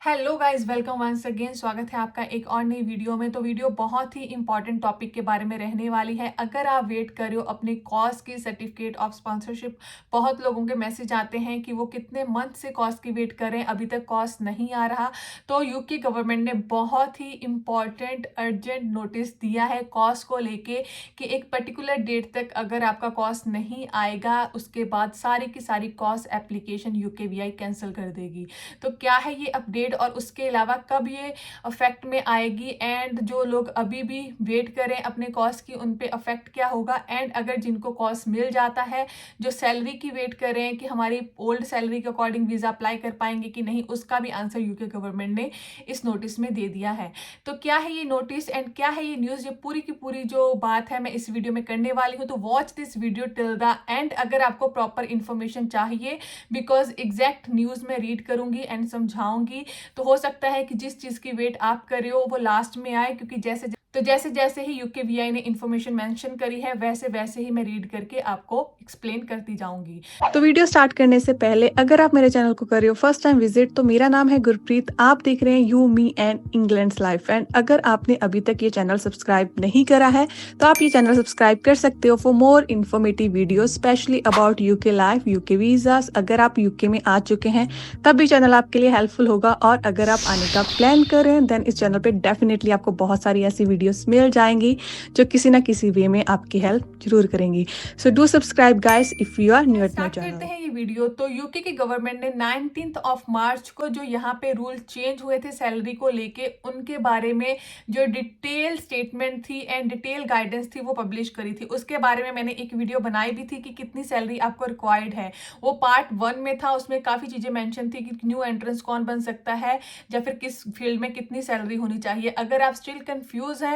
Hello guys, welcome once again. स्वागत है आपका एक और नई वीडियो में। तो वीडियो बहुत ही इंपॉर्टेंट टॉपिक के बारे में रहने वाली है। अगर आप वेट कर रहे हो अपने कॉस की सर्टिफिकेट ऑफ स्पॉन्सरशिप, बहुत लोगों के मैसेज आते हैं कि वो कितने मंथ से कॉस की वेट कर रहे हैं, अभी तक कॉस नहीं आ रहा। तो यूके गवर्नमेंट ने बहुत ही इंपॉर्टेंट अर्जेंट नोटिस दिया है कॉस को लेके कि एक पर्टिकुलर डेट तक अगर आपका कॉस नहीं आएगा, उसके बाद सारी की सारी कॉस एप्लीकेशन यूकेवीआई कैंसिल कर देगी। तो क्या है ये अपडेट और उसके अलावा कब ये अफेक्ट में आएगी, एंड जो लोग अभी भी वेट करें अपने कॉस की उन पे अफेक्ट क्या होगा, एंड अगर जिनको कॉस मिल जाता है, जो सैलरी की वेट कर रहे हैं कि हमारी ओल्ड सैलरी के अकॉर्डिंग वीजा अप्लाई कर पाएंगे कि नहीं, उसका भी आंसर यूके गवर्नमेंट ने इस नोटिस में दे दिया है। तो क्या है ये नोटिस एंड क्या है ये न्यूज़, ये पूरी की पूरी जो बात है मैं इस वीडियो में करने वाली हूँ। तो watch this video till the end अगर आपको प्रॉपर इन्फॉर्मेशन चाहिए, बिकॉज एग्जैक्ट न्यूज़ में रीड करूंगी एंड समझाऊंगी। तो हो सकता है कि जिस चीज की वेट आप कर रहे हो वो लास्ट में आए, क्योंकि जैसे जैसे ही यूकेवीआई ने इन्फॉर्मेशन मेंशन करी है वैसे वैसे ही मैं रीड करके आपको एक्सप्लेन करती जाऊंगी। तो वीडियो स्टार्ट करने से पहले अगर आप मेरे चैनल को कर रहे हो फर्स्ट टाइम विजिट, तो मेरा नाम है गुरप्रीत। आप देख रहे हैं you me and England's life. And अगर आपने अभी तक ये चैनल सब्सक्राइब नहीं करा है तो आप ये चैनल सब्सक्राइब कर सकते हो for more informative video specially about UK life, UK visas. अगर आप यूके में आ चुके हैं तब भी चैनल आपके लिए हेल्पफुल होगा, और अगर आप आने का प्लान कर रहे हैं देन इस चैनल पे डेफिनेटली आपको बहुत सारी ऐसी वीडियोस मिल जाएंगी जो किसी ना किसी वे में आपकी हेल्प जरूर करेंगी। So do subscribe guys if you are new at my start करते चैनल। हैं ये वीडियो। तो यूके की गवर्नमेंट ने 19 ऑफ मार्च को जो यहाँ पे रूल चेंज हुए थे सैलरी को लेके, उनके बारे में जो डिटेल स्टेटमेंट थी एंड डिटेल गाइडेंस थी वो पब्लिश करी थी। उसके बारे में मैंने एक वीडियो बनाई भी थी कि कितनी सैलरी आपको रिक्वायर्ड है। वो पार्ट 1 में था, उसमें काफ़ी चीज़ें मेंशन थी कि न्यू एंट्रेंस कौन बन सकता है या फिर किस फील्ड में कितनी सैलरी होनी चाहिए। अगर आप स्टिल कंफ्यूज हैं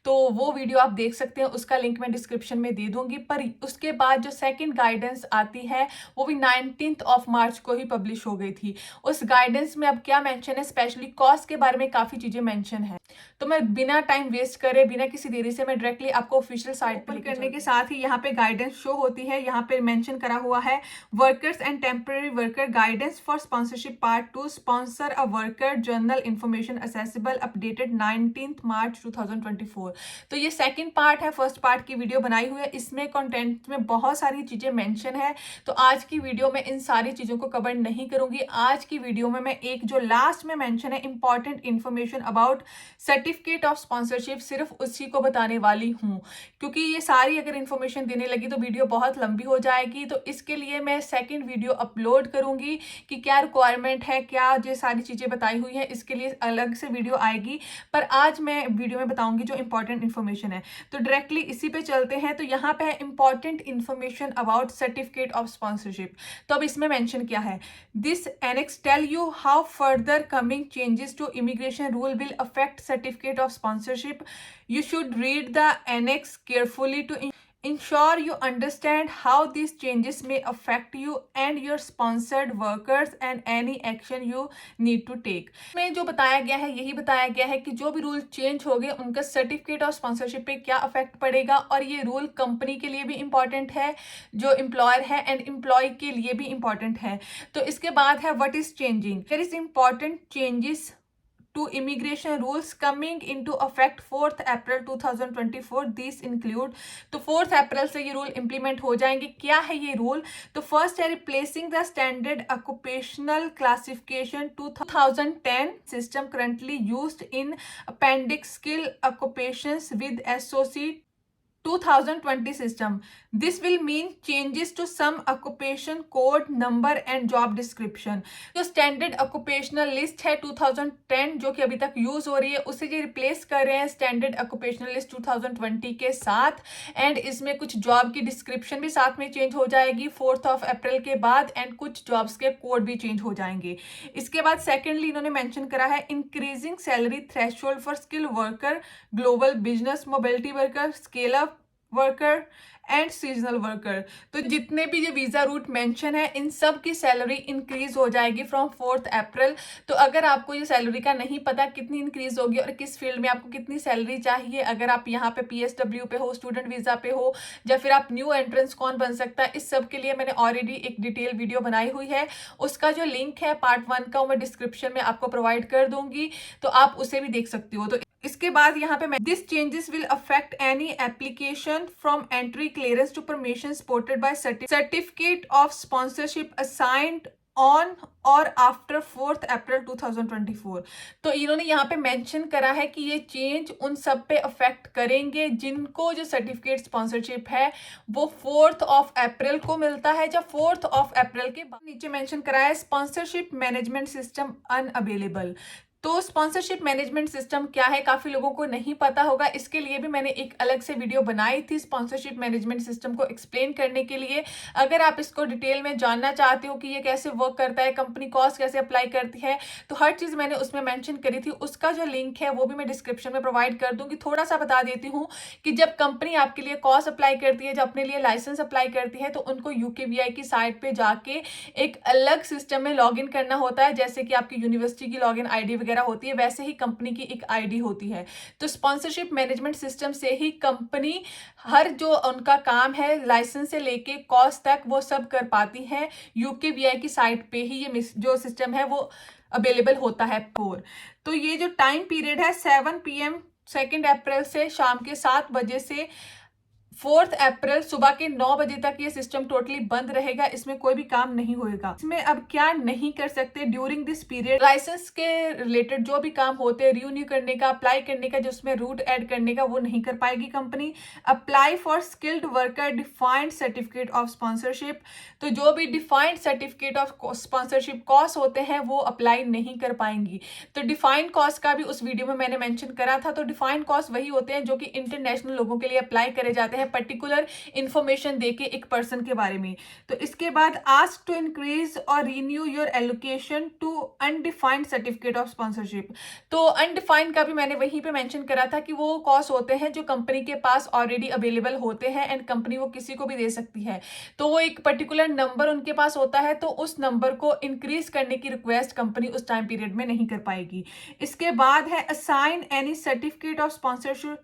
तो वो वीडियो आप देख सकते हैं, उसका लिंक मैं डिस्क्रिप्शन में दे दूंगी। पर उसके बाद जो सेकेंड गाइडेंस आती है वो भी 19 ऑफ मार्च को ही पब्लिश हो गई थी। उस गाइडेंस में अब क्या मेंशन है, स्पेशली कॉस्ट के बारे में काफी चीजें मेंशन है। तो मैं बिना टाइम वेस्ट करे, बिना किसी देरी से मैं डायरेक्टली आपको ऑफिशियल साइट पर करने के साथ ही यहाँ पे गाइडेंस शो होती है। यहाँ पे मेंशन करा हुआ है workers and temporary worker guidance for sponsorship part 2 sponsor a worker journal information accessible updated 19 मार्च 2024। तो ये सेकंड पार्ट है, फर्स्ट पार्ट की वीडियो बनाई हुई है। इसमें कंटेंट में बहुत सारी चीजें मेंशन है। तो आज की वीडियो में इन सारी चीजों को कवर नहीं करूंगी। आज की वीडियो में मैं एक जो लास्ट में मेंशन है important information about certificate of sponsorship, सिर्फ उसी को बताने वाली हूँ, क्योंकि ये सारी अगर इंफॉर्मेशन देने लगी तो वीडियो बहुत लंबी हो जाएगी। तो इसके लिए मैं सेकंड वीडियो अपलोड करूंगी कि क्या रिक्वायरमेंट है, क्या जो सारी चीजें बताई हुई है, इसके लिए अलग से वीडियो आएगी। पर आज मैं वीडियो में बताऊंगी जो इंपॉर्टेंट इंफॉर्मेशन है। तो डायरेक्टली इसी पे चलते हैं। तो यहाँ पे है important information about certificate of sponsorship. तो अब इसमें मेंशन क्या है, this annex tell you how further coming changes to immigration rule will affect certificate of sponsorship. You should read the annex carefully to ensure you understand how these changes may affect you and your sponsored workers and any action you need to take। में जो बताया गया है यही बताया गया है कि जो भी रूल चेंज हो गए उनका सर्टिफिकेट ऑफ स्पॉन्सरशिप पे क्या अफेक्ट पड़ेगा, और ये रूल कंपनी के लिए भी इंपॉर्टेंट है, जो एम्प्लॉयर है, एंड एम्प्लॉय के लिए भी इंपॉर्टेंट है। तो इसके बाद है what is changing. There is important changes to immigration rules coming into effect 4th April 2024। These include, तो 4th April से ये रूल इंप्लीमेंट हो जाएंगे। क्या है ये रूल, तो फर्स्ट है replacing the standard occupational classification 2010 system currently used in appendix skill occupations with SOC 2020 system। This will mean changes to some occupation code number and job description। जो standard occupational list है 2010 जो कि अभी तक use हो रही है, उसे ये रिप्लेस कर रहे हैं स्टैंडर्ड ऑक्यूपेशनल लिस्ट 2020 के साथ। एंड इसमें कुछ जॉब की डिस्क्रिप्शन भी साथ में चेंज हो जाएगी 4th ऑफ अप्रैल के बाद, एंड कुछ जॉब्स के कोड भी चेंज हो जाएंगे। इसके बाद सेकेंडली इन्होंने मेंशन करा है increasing salary threshold for skill worker, global business mobility worker, scale up worker and seasonal worker. तो जितने भी ये वीजा रूट मेंशन है इन सब की सैलरी इंक्रीज हो जाएगी फ्रॉम 4 अप्रैल। तो अगर आपको ये सैलरी का नहीं पता कितनी इंक्रीज होगी और किस फील्ड में आपको कितनी सैलरी चाहिए, अगर आप यहाँ पे PSW पे हो, स्टूडेंट वीजा पे हो, या फिर आप न्यू एंट्रेंस कौन बन सकता है, इस सब के लिए मैंने ऑलरेडी एक डिटेल वीडियो बनाई हुई है। उसका जो लिंक है पार्ट 1 का वो मैं डिस्क्रिप्शन में आपको प्रोवाइड कर दूंगी, तो आप उसे भी देख सकती हो। तो इसके बाद यहाँ पे this changes will affect any application from entry clearance to permission supported by certificate of sponsorship assigned on or after 4 April 2024। तो इन्होंने यहाँ पे मेंशन करा है कि ये चेंज उन सब पे अफेक्ट करेंगे जिनको जो सर्टिफिकेट स्पॉन्सरशिप है वो 4 अप्रैल को मिलता है, या 4 अप्रैल के बाद। नीचे मेंशन करा है स्पॉन्सरशिप मैनेजमेंट सिस्टम अनअवेलेबल। तो स्पॉन्सरशिप मैनेजमेंट सिस्टम क्या है, काफी लोगों को नहीं पता होगा। इसके लिए भी मैंने एक अलग से वीडियो बनाई थी स्पॉन्सरशिप मैनेजमेंट सिस्टम को एक्सप्लेन करने के लिए। अगर आप इसको डिटेल में जानना चाहते हो कि ये कैसे वर्क करता है, कंपनी कॉस्ट कैसे अप्लाई करती है, तो हर चीज मैंने उसमें मेंशन करी थी। उसका जो लिंक है वो भी मैं डिस्क्रिप्शन में प्रोवाइड कर दूंगी। थोड़ा सा बता देती हूँ कि जब कंपनी आपके लिए कॉस्ट अप्लाई करती है, जब अपने लिए लाइसेंस अप्लाई करती है, तो उनको UKVI की साइट पे जाके एक अलग सिस्टम में लॉग इन करना होता है। जैसे कि आपकी यूनिवर्सिटी की लॉग इन ID वगैरह होती है, वैसे ही कंपनी की एक ID होती है। तो स्पॉन्सरशिप मैनेजमेंट सिस्टम से ही कंपनी हर जो उनका काम है लाइसेंस से लेके कॉस्ट तक वो सब कर पाती है। UKVI की साइट पे ही ये जो सिस्टम है वो अवेलेबल होता है। तो ये जो टाइम पीरियड है 7 PM 2 अप्रैल से शाम के 7 बजे से 4 अप्रैल सुबह के 9 बजे तक ये सिस्टम टोटली बंद रहेगा। इसमें कोई भी काम नहीं होएगा। इसमें अब क्या नहीं कर सकते ड्यूरिंग दिस पीरियड, लाइसेंस के रिलेटेड जो भी काम होते हैं, रिन्यू करने का, अप्लाई करने का, जिसमें रूट ऐड करने का, वो नहीं कर पाएगी company. Apply for skilled worker defined certificate of sponsorship, तो जो भी defined certificate of sponsorship cost होते हैं वो अप्लाई नहीं कर पाएंगी। तो डिफाइंड कॉस्ट का भी उस वीडियो में मैंने मेंशन करा था। तो डिफाइंड कॉस्ट वही होते हैं जो कि इंटरनेशनल लोगों के लिए अप्लाई करे जाते हैं पर्टिकुलर इंफॉर्मेशन देके एक पर्सन के बारे में। तो इसके बाद ask to increase or renew your allocation to undefined certificate of sponsorship. तो अनडिफाइंड का भी मैंने वहीं पे मेंशन करा था कि वो कॉस्ट होते हैं जो कंपनी के पास ऑलरेडी अवेलेबल होते हैं एंड कंपनी वो किसी को भी दे सकती है। तो वो एक पर्टिकुलर नंबर उनके पास होता है, तो उस नंबर को इंक्रीज करने की रिक्वेस्ट कंपनी उस टाइम पीरियड में नहीं कर पाएगी। इसके बाद है assign any certificate of sponsorship,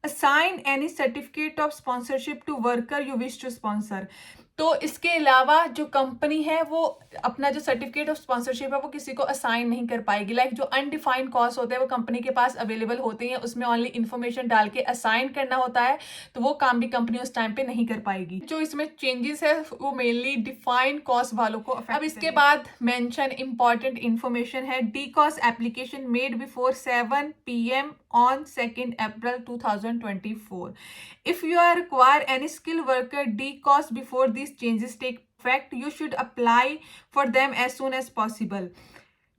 assign any certificate of sponsorship to worker you wish to sponsor। तो इसके अलावा जो कंपनी है वो अपना जो सर्टिफिकेट ऑफ स्पॉन्सरशिप है वो किसी को असाइन नहीं कर पाएगी। लाइक जो अनडिफाइंड कॉस्ट होते हैं वो कंपनी के पास अवेलेबल होते हैं, उसमें ओनली इन्फॉर्मेशन डाल के असाइन करना होता है, तो वो काम भी कंपनी उस टाइम पे नहीं कर पाएगी। जो इसमें चेंजेस है वो मेनली डिफाइंड कॉस्ट वालों को अफेक्ट। अब इसके बाद मेंशन इंपॉर्टेंट इन्फॉर्मेशन है। DCOS application made before 7 PM on 2 April 2024. If you are require any skilled worker DCOS before these changes take effect, you should apply for them as soon as possible.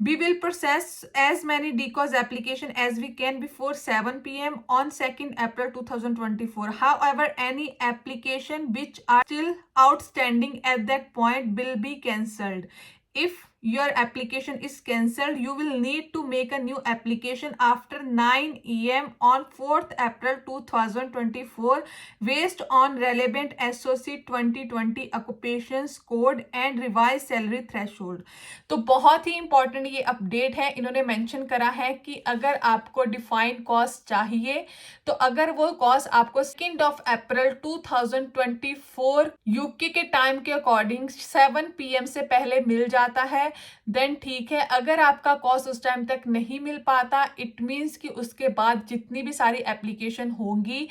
We will process as many DCOS application as we can before 7 PM on 2 April 2024. However, any application which are still outstanding at that point will be cancelled. If your application is cancelled, you will need to make a new application after 9 AM on 4 April 2024 based on relevant SOC 2020 occupations code and revised salary threshold। तो बहुत ही important ये update है। इन्होंने mention करा है कि अगर आपको डिफाइंड कॉस्ट चाहिए, तो अगर वो कॉस्ट आपको 2 अप्रैल 2024 यूके के टाइम के अकॉर्डिंग 7 PM से पहले मिल जाता है देन ठीक है। अगर आपका कॉस्ट उस टाइम तक नहीं मिल पाता, इट मीन्स कि उसके बाद जितनी भी सारी एप्लीकेशन होंगी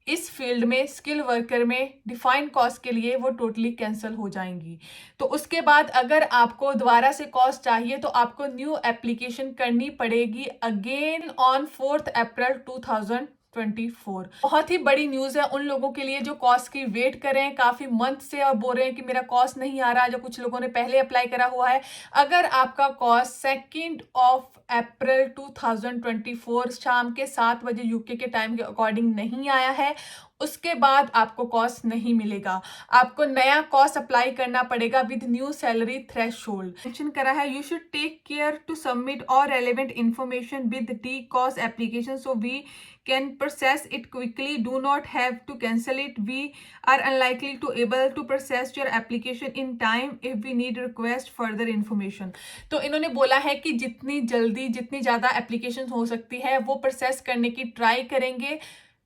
इस फील्ड में, स्किल वर्कर में, डिफाइंड कॉस्ट के लिए वो टोटली कैंसिल हो जाएंगी। तो उसके बाद अगर आपको दोबारा से कॉस्ट चाहिए तो आपको न्यू एप्लीकेशन करनी पड़ेगी अगेन ऑन 4 अप्रैल 2024। बहुत ही बड़ी न्यूज है उन लोगों के लिए जो कॉस्ट की वेट कर रहे हैं काफी मंथ से और बोल रहे हैं कि मेरा कॉस्ट नहीं आ रहा, जो कुछ लोगों ने पहले अप्लाई करा हुआ है। अगर आपका कॉस्ट 2 अप्रैल 2024 शाम के 7 बजे यूके के टाइम के अकॉर्डिंग नहीं आया है, उसके बाद आपको कॉस नहीं मिलेगा, आपको नया कॉस अप्लाई करना पड़ेगा with new salary threshold. Mention करा है you should take care to submit all relevant information with the CoS application so we can process it quickly. Do not have to cancel it. We are unlikely to able to process your application in time if we need request further information. तो इन्होंने बोला है कि जितनी जल्दी जितनी ज़्यादा application हो सकती है वो प्रोसेस करने की ट्राई करेंगे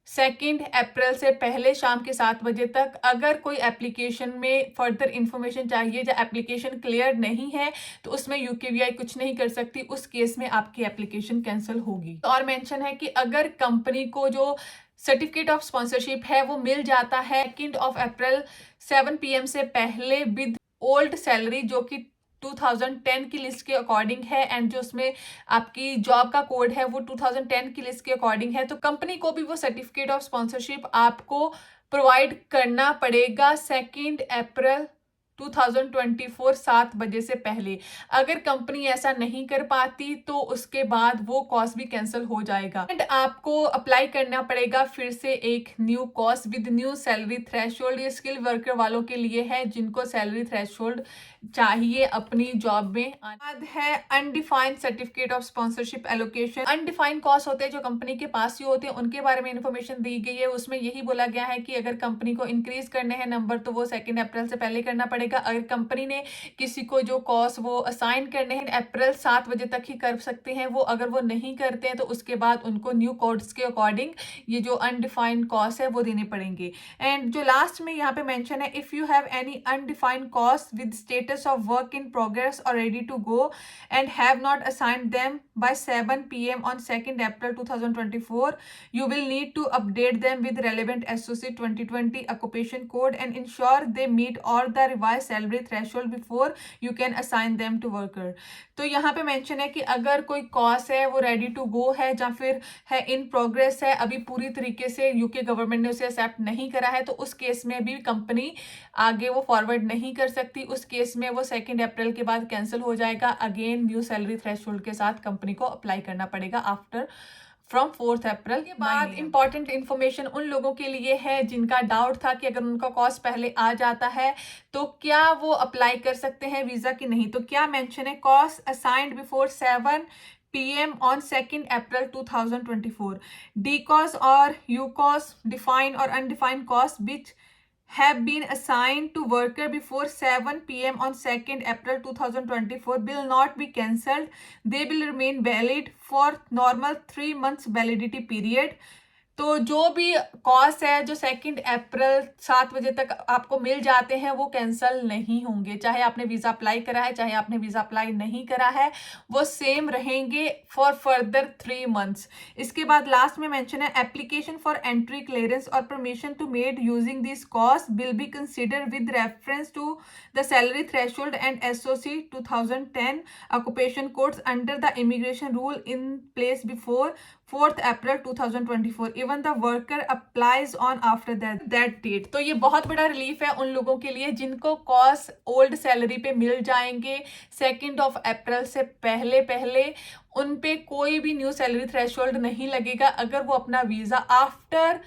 2 अप्रैल से पहले शाम के 7 बजे तक। अगर कोई एप्लीकेशन में फर्दर इंफॉर्मेशन चाहिए या एप्लीकेशन क्लियर नहीं है तो उसमें यूकेवीआई कुछ नहीं कर सकती, उस केस में आपकी एप्लीकेशन कैंसिल होगी। और मेंशन है कि अगर कंपनी को जो सर्टिफिकेट ऑफ स्पॉन्सरशिप है वो मिल जाता है 2 अप्रैल 7 PM से पहले विद ओल्ड सैलरी जो कि 2010 की लिस्ट के अकॉर्डिंग है एंड जो उसमें आपकी जॉब का कोड है वो 2010 की लिस्ट के अकॉर्डिंग है, तो कंपनी को भी वो सर्टिफिकेट ऑफ स्पॉन्सरशिप आपको प्रोवाइड करना पड़ेगा 2 अप्रैल 2024 7 बजे से पहले। अगर कंपनी ऐसा नहीं कर पाती तो उसके बाद वो कॉस भी कैंसिल हो जाएगा एंड आपको अप्लाई करना पड़ेगा फिर से एक new cos with new salary threshold. ये स्किल वर्कर वालों के लिए है जिनको सैलरी थ्रेशोल्ड चाहिए अपनी जॉब में। बाद है undefined certificate of sponsorship allocation. Undefined cost होते हैं जो कंपनी के पास ही होते हैं, उनके बारे में इंफॉर्मेशन दी गई है। उसमें यही बोला गया है कि अगर कंपनी को इंक्रीज करने हैं नंबर तो वो 2 अप्रैल से पहले करना पड़ेगा। अगर कंपनी ने किसी को जो कॉस्ट वो असाइन करने हैं अप्रैल 7 बजे तक ही कर सकते हैं वो, अगर वो नहीं करते हैं तो उसके बाद उनको न्यू कोड्स के अकॉर्डिंग ये जो अनडिफाइंड कॉस्ट है वो देने पड़ेंगे। एंड जो लास्ट में यहाँ पे मेंशन है if you have any undefined cost with status of work in progress or ready to go and have not assigned them by 7 PM on 2 April 2024, you will need to update them with relevant SOC 2020 occupation code and ensure they meet all the revised salary threshold before you can assign them to worker. तो यहाँ पे mention है कि अगर कोई cos है वो ready to go है या फिर है इन प्रोग्रेस है, अभी पूरी तरीके से यूके गवर्नमेंट ने उसे एक्सेप्ट नहीं करा है, तो उस केस में भी कंपनी आगे वो फॉरवर्ड नहीं कर सकती। उस केस में वो 2 अप्रैल के बाद कैंसिल हो जाएगा। अगेन न्यू सैलरी थ्रेशोल्ड के साथ कंपनी को अप्लाई करना पड़ेगा आफ्टर फ्रॉम 4 अप्रैल के बाद। इंपॉर्टेंट इन्फॉर्मेशन उन लोगों के लिए है जिनका डाउट था कि अगर उनका कॉस्ट पहले आ जाता है तो क्या वो अप्लाई कर सकते हैं वीजा की नहीं। तो क्या मेंशन है cost assigned before 7 PM on 2 April 2024. DCOS or UCOS defined or undefined costs which have been assigned to worker before 7 PM on 2 April 2024 will not be cancelled. They will remain valid for normal 3 months validity period. तो जो भी cost है जो 2 अप्रैल 7 बजे तक आपको मिल जाते हैं वो कैंसिल नहीं होंगे, चाहे आपने वीज़ा अप्लाई करा है चाहे आपने वीज़ा अप्लाई नहीं करा है, वो सेम रहेंगे फॉर फर्दर 3 मंथ्स। इसके बाद लास्ट में मेंशन है application for entry clearance or permission to made using this CoS will be consider with reference to the salary threshold and SOC 2010 occupation codes under the immigration rule in place before 4 April 2024. Even the worker applies on after that date. तो ये बहुत बड़ा relief है उन लोगों के लिए जिनको कॉस्ट ओल्ड सैलरी पे मिल जाएंगे 2 अप्रैल से पहले उन पे कोई भी न्यू सैलरी थ्रेशोल्ड नहीं लगेगा अगर वो अपना वीज़ा आफ्टर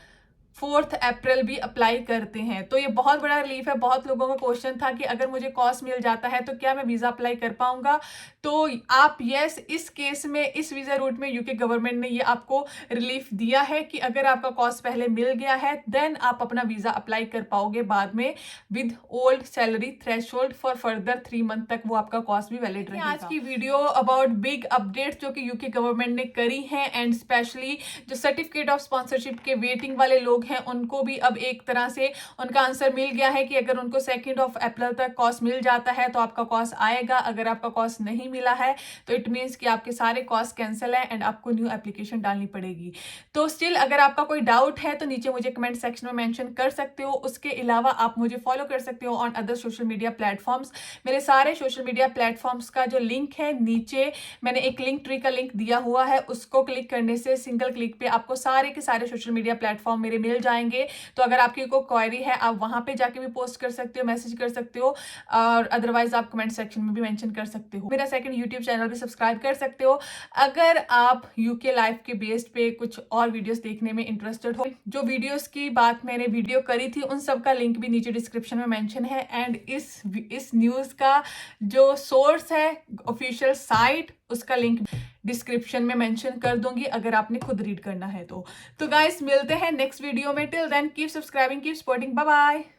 4 अप्रैल भी अप्लाई करते हैं। तो ये बहुत बड़ा रिलीफ है। बहुत लोगों का क्वेश्चन था कि अगर मुझे कॉस्ट मिल जाता है तो क्या मैं वीज़ा अप्लाई कर पाऊंगा। तो आप यस इस केस में इस वीज़ा रूट में यूके गवर्नमेंट ने ये आपको रिलीफ दिया है कि अगर आपका कॉस्ट पहले मिल गया है देन आप अपना वीज़ा अप्लाई कर पाओगे बाद में with old salary threshold for further 3 month तक वो आपका कॉस्ट भी वैलिड रहेगा। आज की वीडियो अबाउट बिग अपडेट्स जो कि यूके गवर्नमेंट ने करी हैं एंड स्पेशली जो सर्टिफिकेट ऑफ स्पॉन्सरशिप के वेटिंग वाले लोग हैं उनको भी अब एक तरह से उनका आंसर मिल गया है कि अगर उनको 2 अप्रैल तक कॉस्ट मिल जाता है तो आपका कॉस्ट आएगा। अगर आपका कॉस्ट नहीं मिला है तो इट मीन्स कि आपके सारे कॉस्ट कैंसिल है एंड आपको न्यू एप्लीकेशन डालनी पड़ेगी। तो स्टिल अगर आपका कोई डाउट है तो नीचे मुझे कमेंट सेक्शन में मेंशन कर सकते हो। उसके अलावा आप मुझे फॉलो कर सकते हो on other social media platforms. मेरे सारे सोशल मीडिया प्लेटफॉर्म्स का जो लिंक है नीचे मैंने एक लिंक ट्री का लिंक दिया हुआ है, उसको क्लिक करने से सिंगल क्लिक पे आपको सारे के सारे सोशल मीडिया प्लेटफॉर्म मेरे मिल जाएंगे। तो अगर आपकी कोई क्वेरी है आप वहां पे जाके भी पोस्ट कर सकते हो, मैसेज कर सकते हो, और अदरवाइज आप कमेंट सेक्शन में भी मेंशन कर सकते हो। मेरा सेकंड यूट्यूब चैनल भी सब्सक्राइब कर सकते हो अगर आप यूके लाइफ के बेस्ड पे कुछ और वीडियोस देखने में इंटरेस्टेड हो। जो वीडियोस की बात मैंने वीडियो करी थी उन सब का लिंक भी नीचे डिस्क्रिप्शन में मेंशन है। एंड इस न्यूज़ का जो सोर्स है ऑफिशियल साइट, उसका लिंक डिस्क्रिप्शन में मेंशन कर दूंगी अगर आपने खुद रीड करना है तो गाइस मिलते हैं नेक्स्ट वीडियो में। Till then keep subscribing, keep supporting, bye bye.